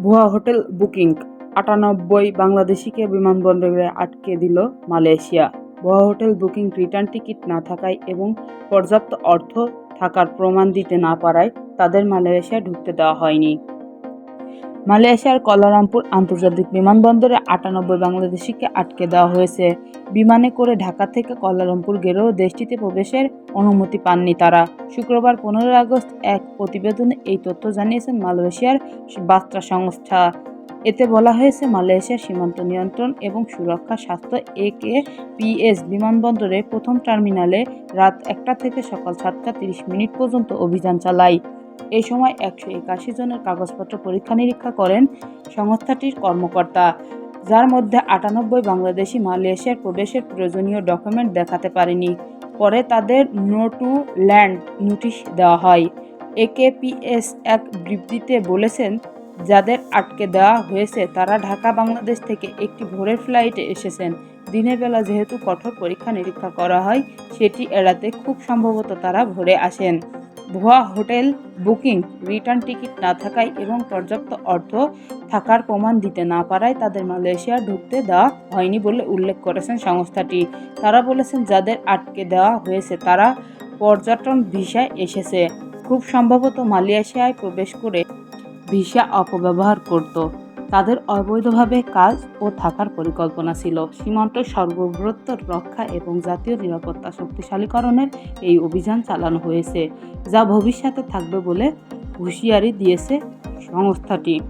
ভুয়া hotel booking ৯৮ বাংলাদেশিকে বিমানবন্দরে আটকে দিল মালয়েশিয়া। ভুয়া হোটেল বুকিং রিটার্ন টিকিট না থাকায় এবং পর্যাপ্ত অর্থ থাকার প্রমাণ দিতে না পারায় তাদের মালয়েশিয়া ঢুকতে দেওয়া হয়নি। মালয়েশিয়ার কুয়ালালামপুর আন্তর্জাতিক বিমানবন্দরে ৯৮ বাংলাদেশিকে আটকে দেওয়া হয়েছে। বিমানে করে ঢাকা থেকে কুয়ালালামপুর গেলেও দেশটিতে প্রবেশের অনুমতি পাননি তারা। শুক্রবার ১৫ আগস্ট এক প্রতিবেদনে এই তথ্য জানিয়েছেন মালয়েশিয়ার বার্তা সংস্থা। এতে বলা হয়েছে, মালয়েশিয়ার সীমান্ত নিয়ন্ত্রণ এবং সুরক্ষা স্বাস্থ্য AKPS বিমানবন্দরের প্রথম টার্মিনালে রাত ১টা থেকে সকাল ৭টা ৩০ পর্যন্ত অভিযান চালায়। এই সময় ১৮১ জনের কাগজপত্র পরীক্ষা-নিরীক্ষা করেন সংস্থাটির কর্মকর্তা, যার মধ্যে ৯৮ বাংলাদেশি মালয়েশিয়ার প্রবেশের প্রয়োজনীয় ডকুমেন্ট দেখাতে পারেনি। পরে তাদের নো টু ল্যান্ড নোটিশ দেওয়া হয়। AKPS এক বিবৃতিতে বলেছেন, যাদের আটকে দেওয়া হয়েছে তারা ঢাকা বাংলাদেশ থেকে একটি ভোরের ফ্লাইটে এসেছেন। দিনের বেলা যেহেতু কঠোর পরীক্ষা-নিরীক্ষা করা হয়, সেটি এড়াতে খুব সম্ভবত তারা ভোরে আসেন। ভুয়া হোটেল বুকিং রিটার্ন টিকিট না থাকায় এবং পর্যাপ্ত অর্থ থাকার প্রমাণ দিতে না পারায় তাদের মালয়েশিয়া ঢুকতে দেওয়া হয়নি বলে উল্লেখ করেছেন সংস্থাটি। তারা বলেছেন, যাদের আটকে দেওয়া হয়েছে তারা পর্যটন ভিসায় এসেছে, খুব সম্ভবত মালয়েশিয়ায় প্রবেশ করে ভিসা অপব্যবহার করত। তাদের অবৈধভাবে কাজ ও থাকার পরিকল্পনা ছিল। সীমান্ত সার্বভৌমত্ব রক্ষা এবং জাতীয় নিরাপত্তা শক্তিশালীকরণের এই অভিযান চালানো হয়েছে, যা ভবিষ্যতে থাকবে বলে হুঁশিয়ারি দিয়েছে সংস্থাটি।